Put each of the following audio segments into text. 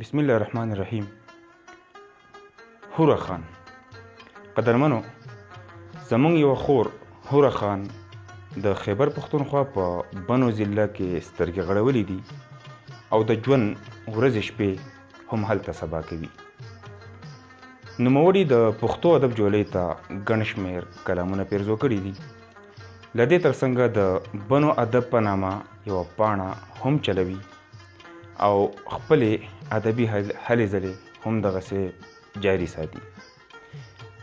بسم الله الرحمن الرحیم. حوره خان. قدرمنو، زمونږ یوه خور حوره خان د خیبر پښتونخوا په بنو ضلع کې سترګې غړولې دي او د ژوند ورځې شپې هم هلته سبا کوي. نوموړي د پښتو ادب جولۍ ته ګڼ شمېر کلامونه پیرزو کړي دي. له دې ترڅنګ د بنو ادب په نامه یوه پاڼه هم چلوي او خپلې ادبي هلې ځلې هم دغسې جاري ساتي.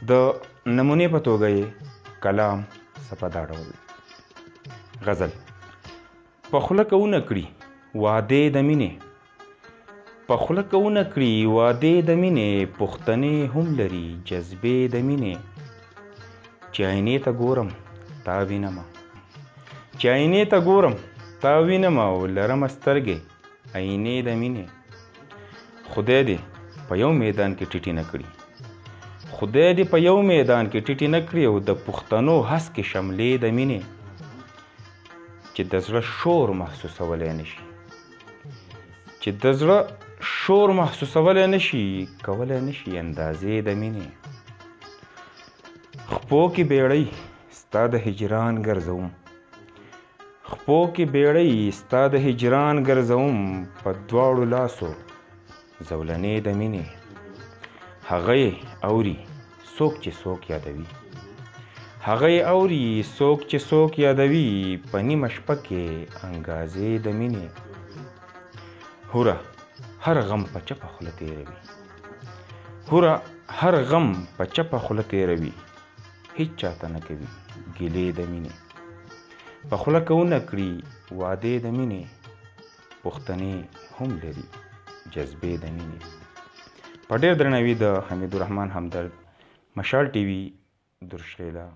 د نمونې په توګه یې کلام څه په دا ډول: غزل. په خوله کونه کړي وعدې د مینې، په خوله کونه کړي وعدې د مینې، پښتنې هم لري جذبې د مینې. چې آینې ته ګورم تا وینمه، چې آینې ته ګورم تا وینمه او لرمه سترګې آینې د مینې. خدای دې په یو میدان کې ټیټې نه کړي، خدای دې په یو میدان کې ټیټې نه کړي او د پښتنو هسکې شملې د مینې. چې د زړه شور محسوسولی نشي، چې د زړه شور محسوسولی نشي، کولی نشي اندازې د مینې. خپو کې بیړۍ ستا د هجران ګرځوم، خپو کې بیړۍ ستا د هجران ګرځوم، په دواړو لاسو زولنې د مینې. هغه یې اوري څوک چې څوک یادوي، هغه یې اوري څوک چې څوک یادوي، په نیمه شپه کې انګازې د مینې. حوره هر غم په چپه خوله تېروي، حوره هر غم په چپه خوله تېروي، هیچ چاته نه کوي ګیلې د مینې. په خوله کونه کړي وعدې د مینې، پښتنې هم لري جذبې د مینې. په ډېر درناوي د حمیدالرحمن همدرد، مشال ټي وي، درشیله.